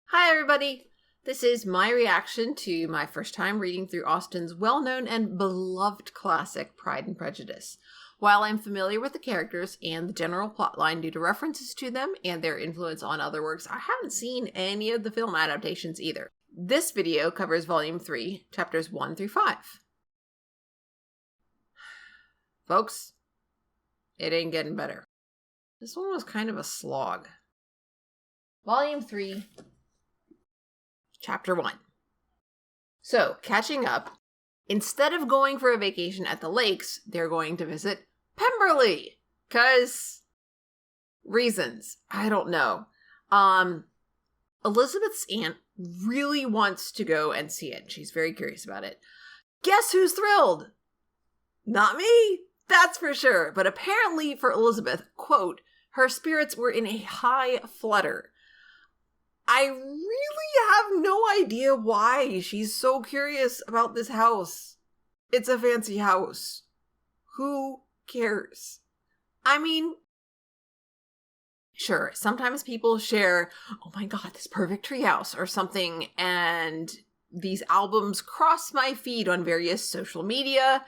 Hi everybody! This is my reaction to my first time reading through Austen's well-known and beloved classic, Pride and Prejudice. While I'm familiar with the characters and the general plotline due to references to them and their influence on other works, I haven't seen any of the film adaptations either. This video covers Volume 3, Chapters 1 through 5. Folks, it ain't getting better. This one was kind of a slog. Volume 3, Chapter 1. So, catching up, instead of going for a vacation at the lakes, they're going to visit Pemberley. 'Cause reasons. I don't know. Elizabeth's aunt really wants to go and see it. She's very curious about it. Guess who's thrilled? Not me, that's for sure. But apparently for Elizabeth, quote, her spirits were in a high flutter. I really have no idea why she's so curious about this house. It's a fancy house. Who cares? I mean, sure, sometimes people share, oh my god, this perfect treehouse or something, and these albums cross my feed on various social media,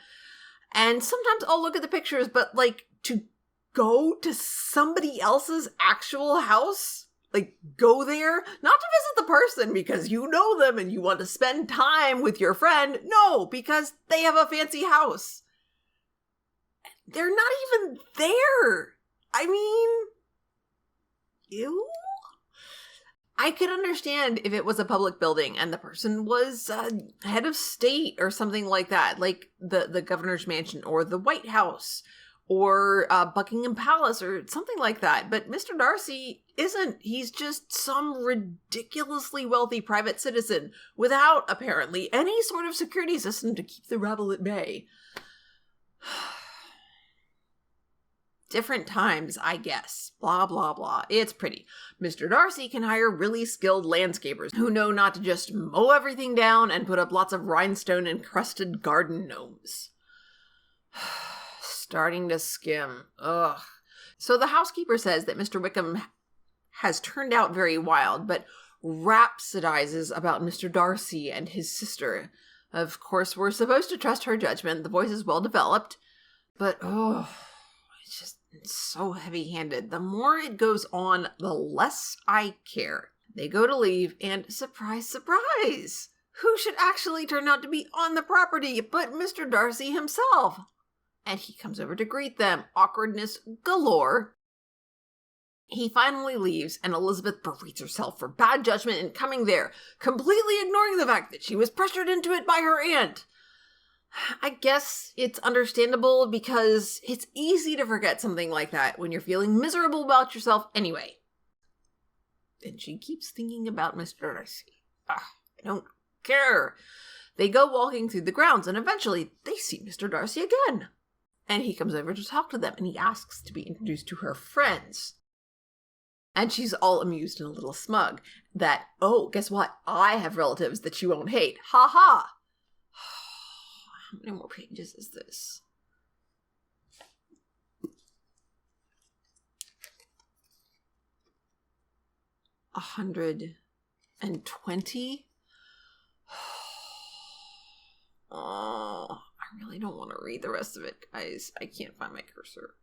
and sometimes I'll look at the pictures, but like, to go to somebody else's actual house? Like, go there, not to visit the person because you know them and you want to spend time with your friend. No, because they have a fancy house. They're not even there. I mean, ew. I could understand if it was a public building and the person was head of state or something like that, like the governor's mansion or the White House or Buckingham Palace or something like that. But Mr. Darcy isn't. He's just some ridiculously wealthy private citizen without, apparently, any sort of security system to keep the rabble at bay. Different times, I guess. Blah, blah, blah. It's pretty. Mr. Darcy can hire really skilled landscapers who know not to just mow everything down and put up lots of rhinestone-encrusted garden gnomes. Starting to skim. Ugh. So the housekeeper says that Mr. Wickham has turned out very wild, but rhapsodizes about Mr. Darcy and his sister. Of course, we're supposed to trust her judgment. The voice is well developed, but it's so heavy-handed. The more it goes on, the less I care. They go to leave, and surprise, surprise! Who should actually turn out to be on the property but Mr. Darcy himself? And he comes over to greet them. Awkwardness galore. He finally leaves, and Elizabeth berates herself for bad judgment in coming there, completely ignoring the fact that she was pressured into it by her aunt. I guess it's understandable because it's easy to forget something like that when you're feeling miserable about yourself anyway. And she keeps thinking about Mr. Darcy. I don't care. They go walking through the grounds, and eventually they see Mr. Darcy again. And he comes over to talk to them, and he asks to be introduced to her friends. And she's all amused and a little smug that, oh, guess what? I have relatives that you won't hate. Ha ha! How many more pages is this? 120? Oh, I really don't want to read the rest of it, guys. I can't find my cursor.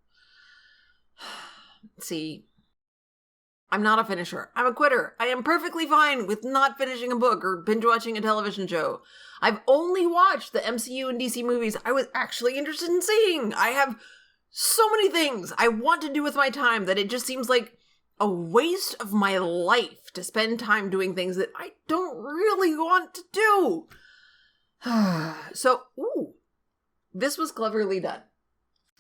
See, I'm not a finisher. I'm a quitter. I am perfectly fine with not finishing a book or binge watching a television show. I've only watched the MCU and DC movies I was actually interested in seeing. I have so many things I want to do with my time that it just seems like a waste of my life to spend time doing things that I don't really want to do. So, this was cleverly done.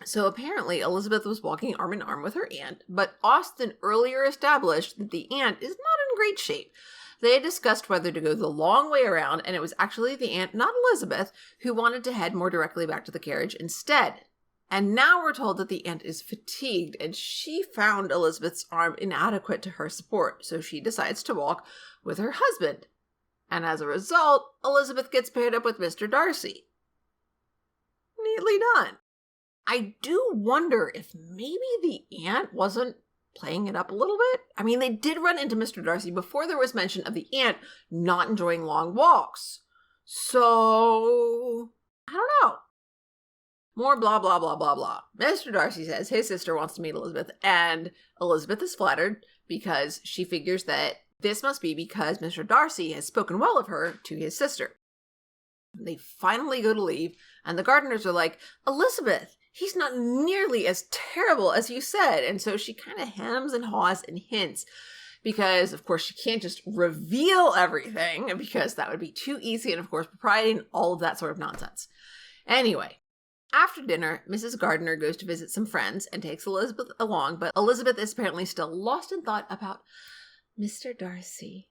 So apparently Elizabeth was walking arm in arm with her aunt, but Austen earlier established that the aunt is not in great shape. They had discussed whether to go the long way around, and it was actually the aunt, not Elizabeth, who wanted to head more directly back to the carriage instead. And now we're told that the aunt is fatigued, and she found Elizabeth's arm inadequate to her support, so she decides to walk with her husband. And as a result, Elizabeth gets paired up with Mr. Darcy. Neatly done. I do wonder if maybe the aunt wasn't playing it up a little bit. I mean, they did run into Mr. Darcy before there was mention of the aunt not enjoying long walks. So, I don't know. More blah, blah, blah, blah, blah. Mr. Darcy says his sister wants to meet Elizabeth, and Elizabeth is flattered because she figures that this must be because Mr. Darcy has spoken well of her to his sister. They finally go to leave, and the Gardiners are like, Elizabeth, he's not nearly as terrible as you said. And so she kind of hems and haws and hints because, of course, she can't just reveal everything because that would be too easy and, of course, propriety and all of that sort of nonsense. Anyway, after dinner, Mrs. Gardiner goes to visit some friends and takes Elizabeth along, but Elizabeth is apparently still lost in thought about Mr. Darcy.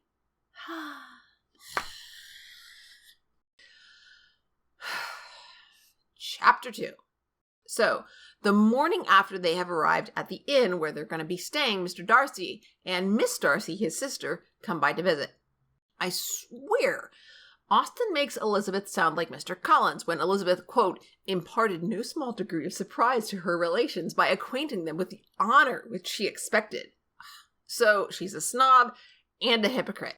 Chapter 2. So, the morning after they have arrived at the inn where they're going to be staying, Mr. Darcy and Miss Darcy, his sister, come by to visit. I swear, Austen makes Elizabeth sound like Mr. Collins when Elizabeth, quote, imparted no small degree of surprise to her relations by acquainting them with the honor which she expected. So, she's a snob and a hypocrite.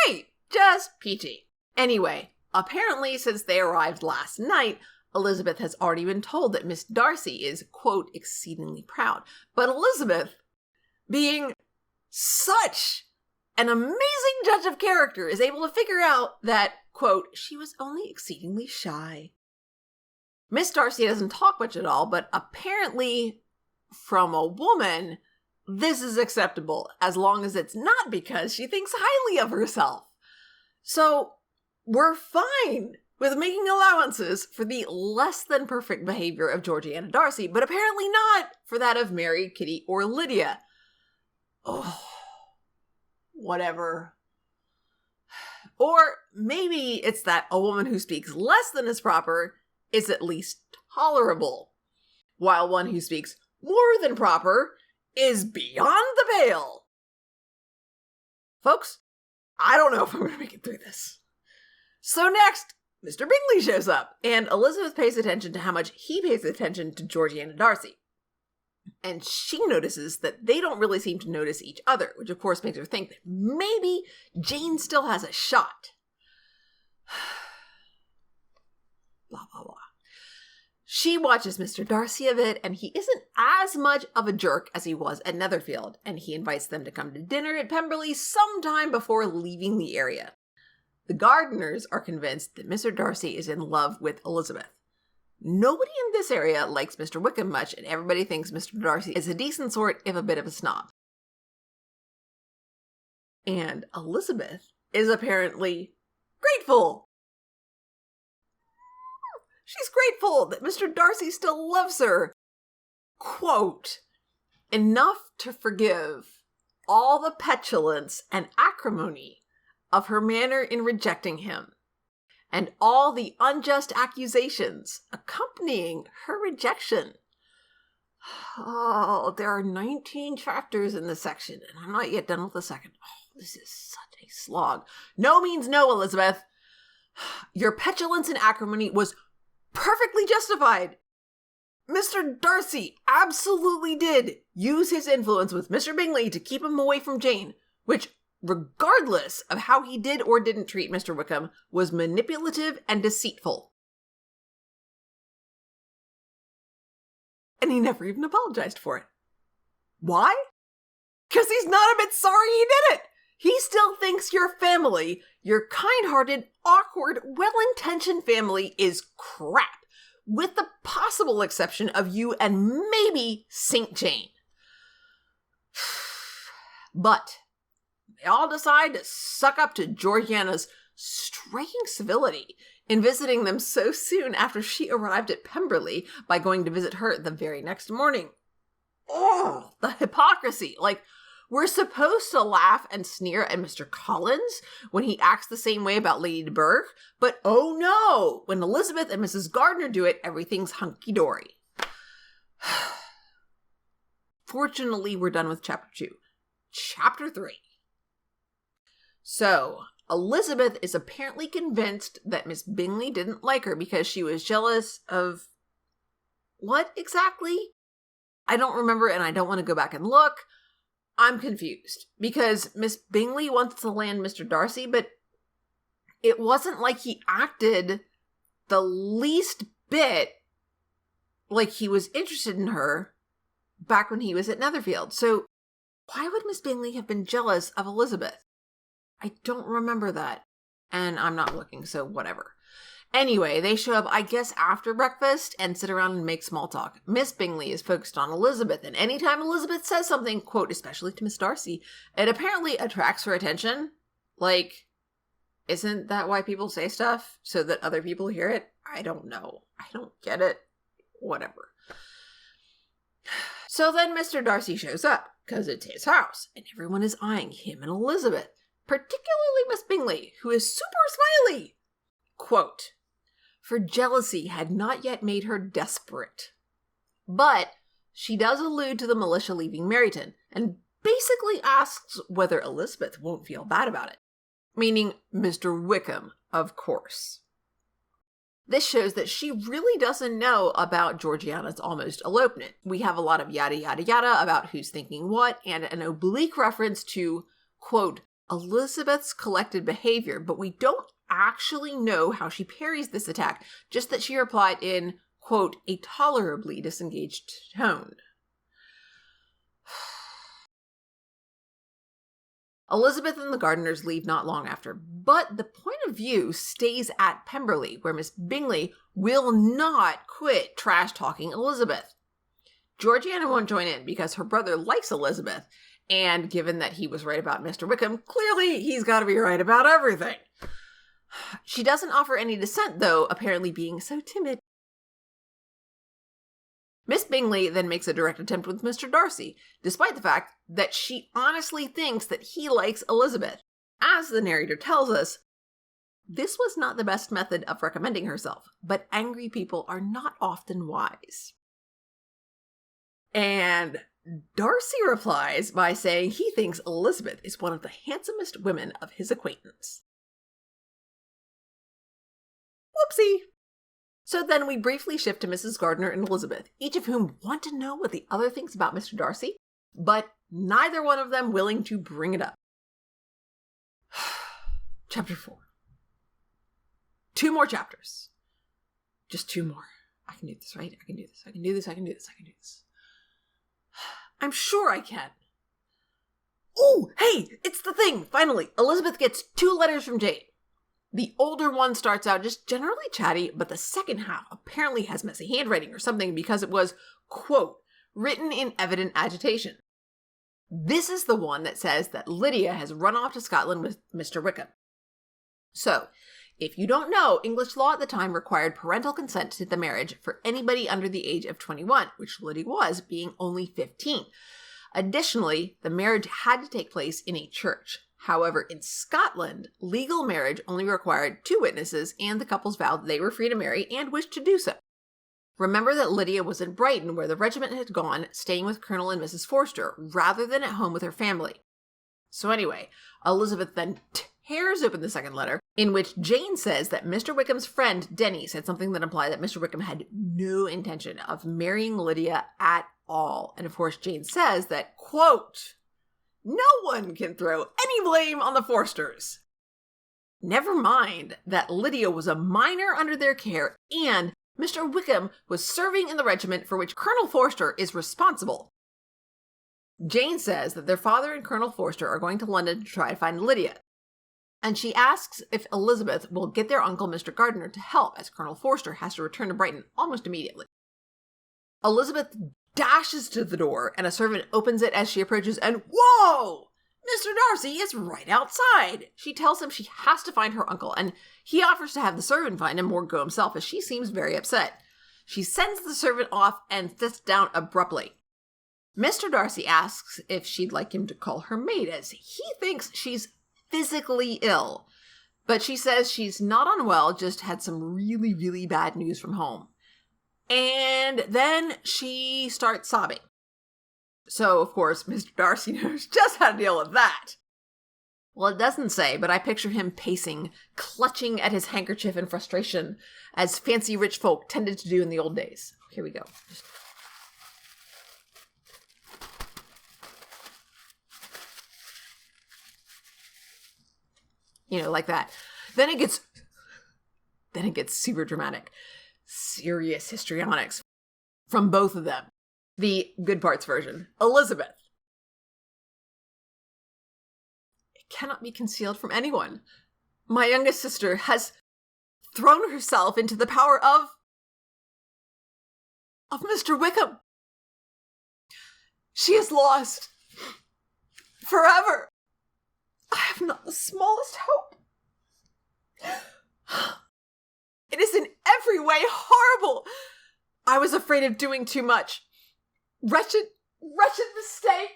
Great! Just peachy. Anyway, apparently since they arrived last night, Elizabeth has already been told that Miss Darcy is, quote, exceedingly proud. But Elizabeth, being such an amazing judge of character, is able to figure out that, quote, she was only exceedingly shy. Miss Darcy doesn't talk much at all, but apparently, from a woman, this is acceptable, as long as it's not because she thinks highly of herself. So, we're fine with making allowances for the less than perfect behavior of Georgiana Darcy, but apparently not for that of Mary, Kitty, or Lydia. Oh, whatever. Or maybe it's that a woman who speaks less than is proper is at least tolerable, while one who speaks more than proper is beyond the pale. Folks, I don't know if I'm going to make it through this. So next, Mr. Bingley shows up, and Elizabeth pays attention to how much he pays attention to Georgiana Darcy. And she notices that they don't really seem to notice each other, which of course makes her think that maybe Jane still has a shot. Blah, blah, blah. She watches Mr. Darcy a bit, and he isn't as much of a jerk as he was at Netherfield, and he invites them to come to dinner at Pemberley sometime before leaving the area. The Gardiners are convinced that Mr. Darcy is in love with Elizabeth. Nobody in this area likes Mr. Wickham much, and everybody thinks Mr. Darcy is a decent sort, if a bit of a snob. And Elizabeth is apparently grateful. She's grateful that Mr. Darcy still loves her. Quote, enough to forgive all the petulance and acrimony of her manner in rejecting him, and all the unjust accusations accompanying her rejection. Oh, there are 19 chapters in this section, and I'm not yet done with the second. Oh, this is such a slog. No means no, Elizabeth. Your petulance and acrimony was perfectly justified. Mr. Darcy absolutely did use his influence with Mr. Bingley to keep him away from Jane, which, regardless of how he did or didn't treat Mr. Wickham, was manipulative and deceitful. And he never even apologized for it. Why? Because he's not a bit sorry he did it. He still thinks your family, your kind-hearted, awkward, well-intentioned family, is crap, with the possible exception of you and maybe St. Jane. But they all decide to suck up to Georgiana's striking civility in visiting them so soon after she arrived at Pemberley by going to visit her the very next morning. Oh, the hypocrisy. Like, we're supposed to laugh and sneer at Mr. Collins when he acts the same way about Lady de Bourgh, but oh no, when Elizabeth and Mrs. Gardiner do it, everything's hunky-dory. Fortunately, we're done with chapter 2. Chapter 3. So, Elizabeth is apparently convinced that Miss Bingley didn't like her because she was jealous of what exactly? I don't remember, and I don't want to go back and look. I'm confused because Miss Bingley wants to land Mr. Darcy, but it wasn't like he acted the least bit like he was interested in her back when he was at Netherfield. So why would Miss Bingley have been jealous of Elizabeth? I don't remember that. And I'm not looking, so whatever. Anyway, they show up, I guess, after breakfast and sit around and make small talk. Miss Bingley is focused on Elizabeth, and anytime Elizabeth says something, quote, especially to Miss Darcy, it apparently attracts her attention. Like, isn't that why people say stuff? So that other people hear it? I don't know. I don't get it. Whatever. So then Mr. Darcy shows up, because it's his house, and everyone is eyeing him and Elizabeth, particularly Miss Bingley, who is super smiley. Quote, for jealousy had not yet made her desperate. But she does allude to the militia leaving Meryton, and basically asks whether Elizabeth won't feel bad about it. Meaning Mr. Wickham, of course. This shows that she really doesn't know about Georgiana's almost elopement. We have a lot of yada yada yada about who's thinking what, and an oblique reference to, quote, Elizabeth's collected behavior, but we don't actually know how she parries this attack, just that she replied in, quote, a tolerably disengaged tone. Elizabeth and the gardeners leave not long after, but the point of view stays at Pemberley, where Miss Bingley will not quit trash-talking Elizabeth. Georgiana won't join in because her brother likes Elizabeth, and given that he was right about Mr. Wickham, clearly he's got to be right about everything. She doesn't offer any dissent, though, apparently being so timid. Miss Bingley then makes a direct attempt with Mr. Darcy, despite the fact that she honestly thinks that he likes Elizabeth. As the narrator tells us, this was not the best method of recommending herself, but angry people are not often wise. And Darcy replies by saying he thinks Elizabeth is one of the handsomest women of his acquaintance. Whoopsie! So then we briefly shift to Mrs. Gardiner and Elizabeth, each of whom want to know what the other thinks about Mr. Darcy, but neither one of them willing to bring it up. Chapter 4. 2 more chapters. Just 2 more. I can do this, right? I can do this. I can do this. I can do this. I can do this. I'm sure I can. Oh, hey, it's the thing. Finally, Elizabeth gets 2 letters from Jane. The older one starts out just generally chatty, but the second half apparently has messy handwriting or something because it was, quote, written in evident agitation. This is the one that says that Lydia has run off to Scotland with Mr. Wickham. So, if you don't know, English law at the time required parental consent to the marriage for anybody under the age of 21, which Lydia was, being only 15. Additionally, the marriage had to take place in a church. However, in Scotland, legal marriage only required 2 witnesses, and the couples vowed they were free to marry and wished to do so. Remember that Lydia was in Brighton, where the regiment had gone, staying with Colonel and Mrs. Forster, rather than at home with her family. So anyway, Elizabeth then tears open the second letter, in which Jane says that Mr. Wickham's friend, Denny, said something that implied that Mr. Wickham had no intention of marrying Lydia at all. And of course, Jane says that, quote, no one can throw any blame on the Forsters. Never mind that Lydia was a minor under their care and Mr. Wickham was serving in the regiment for which Colonel Forster is responsible. Jane says that their father and Colonel Forster are going to London to try to find Lydia, and she asks if Elizabeth will get their uncle Mr. Gardiner to help, as Colonel Forster has to return to Brighton almost immediately. Elizabeth dashes to the door, and a servant opens it as she approaches, and whoa! Mr. Darcy is right outside. She tells him she has to find her uncle, and he offers to have the servant find him or go himself, as she seems very upset. She sends the servant off and sits down abruptly. Mr. Darcy asks if she'd like him to call her maid, as he thinks she's physically ill. But she says she's not unwell, just had some really, really bad news from home. And then she starts sobbing. So, of course, Mr. Darcy knows just how to deal with that. Well, it doesn't say, but I picture him pacing, clutching at his handkerchief in frustration, as fancy rich folk tended to do in the old days. Here we go. Like that. Then it gets super dramatic. Serious histrionics from both of them. The good parts version. Elizabeth. It cannot be concealed from anyone. My youngest sister has thrown herself into the power of Mr. Wickham. She is lost. Forever. I have not the smallest hope. It is in every way horrible. I was afraid of doing too much. Wretched mistake.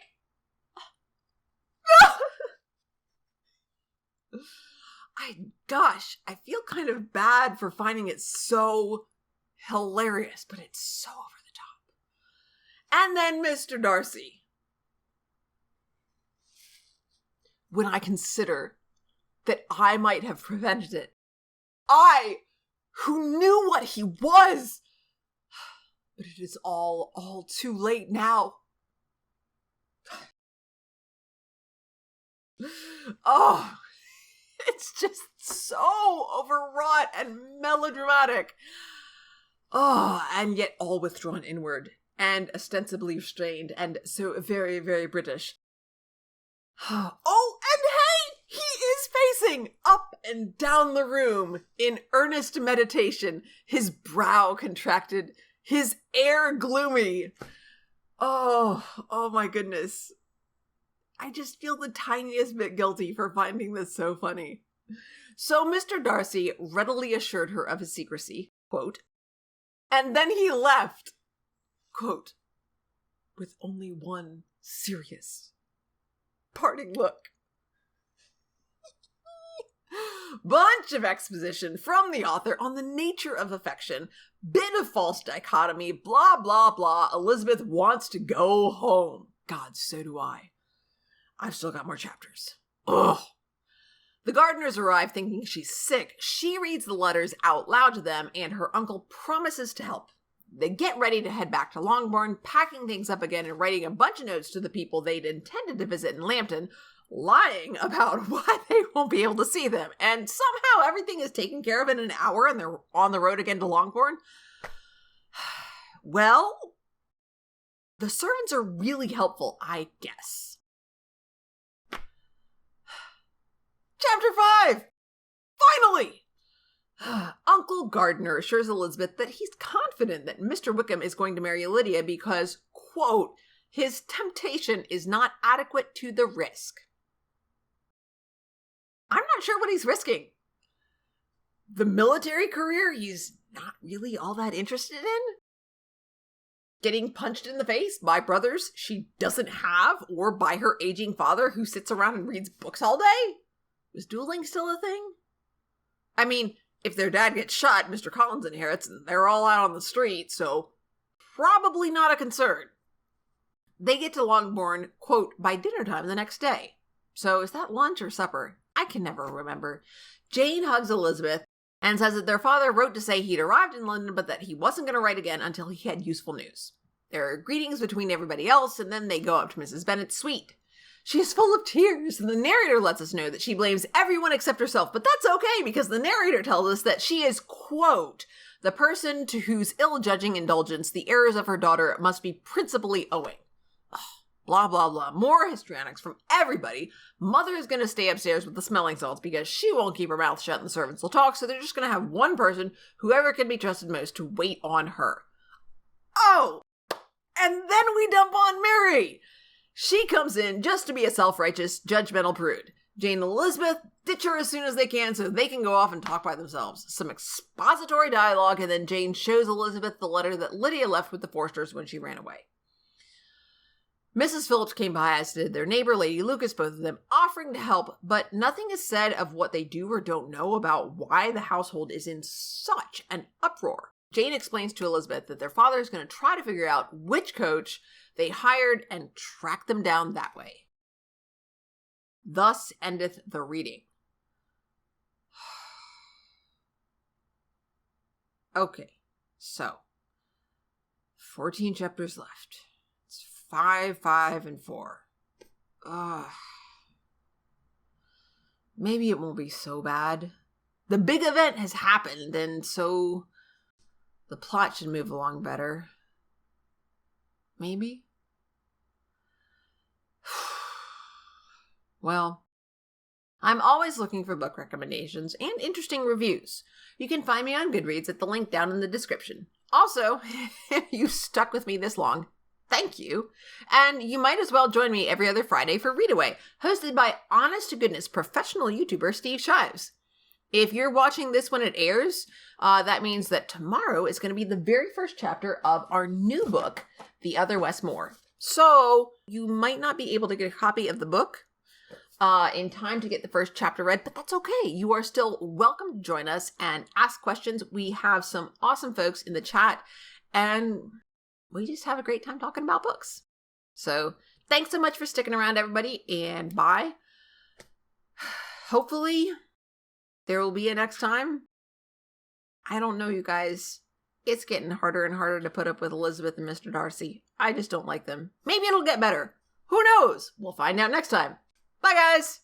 I feel kind of bad for finding it so hilarious, but it's so over the top. And then Mr. Darcy. When I consider that I might have prevented it, I, who knew what he was, but it is all too late now. Oh, it's just so overwrought and melodramatic. Oh, and yet all withdrawn inward and ostensibly restrained and so very, very British. Oh, and hey, he is pacing up and down the room in earnest meditation, his brow contracted, his air gloomy. Oh my goodness. I just feel the tiniest bit guilty for finding this so funny. So Mr. Darcy readily assured her of his secrecy, quote, and then he left, quote, with only one serious parting look. Bunch of exposition from the author on the nature of affection, bit of false dichotomy, blah, blah, blah. Elizabeth wants to go home. God, so do I. I've still got more chapters. Ugh. The Gardiners arrive thinking she's sick. She reads the letters out loud to them, and her uncle promises to help. They get ready to head back to Longbourn, packing things up again and writing a bunch of notes to the people they'd intended to visit in Lambton, lying about why they won't be able to see them. And somehow everything is taken care of in an hour and they're on the road again to Longbourn. Well, the servants are really helpful, I guess. Chapter 5! Finally! Uncle Gardiner assures Elizabeth that he's confident that Mr. Wickham is going to marry Lydia because, quote, his temptation is not adequate to the risk. I'm not sure what he's risking. The military career he's not really all that interested in? Getting punched in the face by brothers she doesn't have, or by her aging father who sits around and reads books all day? Is dueling still a thing? I mean, if their dad gets shot, Mr. Collins inherits, and they're all out on the street, so probably not a concern. They get to Longbourn, quote, by dinner time the next day. So is that lunch or supper? I can never remember. Jane hugs Elizabeth and says that their father wrote to say he'd arrived in London, but that he wasn't going to write again until he had useful news. There are greetings between everybody else, and then they go up to Mrs. Bennet's suite. She is full of tears, and the narrator lets us know that she blames everyone except herself, but that's okay because the narrator tells us that she is, quote, the person to whose ill-judging indulgence the errors of her daughter must be principally owing. Ugh, blah, blah, blah. More histrionics from everybody. Mother is going to stay upstairs with the smelling salts because she won't keep her mouth shut and the servants will talk, so they're just going to have one person, whoever can be trusted most, to wait on her. Oh! And then we dump on Mary! She comes in just to be a self-righteous, judgmental prude. Jane and Elizabeth ditch her as soon as they can so they can go off and talk by themselves. Some expository dialogue, and then Jane shows Elizabeth the letter that Lydia left with the Forsters when she ran away. Mrs. Phillips came by, as did their neighbor, Lady Lucas, both of them offering to help, but nothing is said of what they do or don't know about why the household is in such an uproar. Jane explains to Elizabeth that their father is going to try to figure out which coach they hired and track them down that way. Thus endeth the reading. Okay, so 14 chapters left. It's 5, 5, and 4. maybe it won't be so bad. The big event has happened, and so the plot should move along better. Maybe? Well, I'm always looking for book recommendations and interesting reviews. You can find me on Goodreads at the link down in the description. Also, if you stuck with me this long, thank you. And you might as well join me every other Friday for Readaway, hosted by honest-to-goodness professional YouTuber Steve Shives. If you're watching this when it airs, that means that tomorrow is going to be the very first chapter of our new book, The Other Westmore. So you might not be able to get a copy of the book in time to get the first chapter read, but that's okay. You are still welcome to join us and ask questions. We have some awesome folks in the chat, and we just have a great time talking about books. So thanks so much for sticking around, everybody, and bye. Hopefully there will be a next time. I don't know, you guys. It's getting harder and harder to put up with Elizabeth and Mr. Darcy. I just don't like them. Maybe it'll get better. Who knows? We'll find out next time. Bye, guys!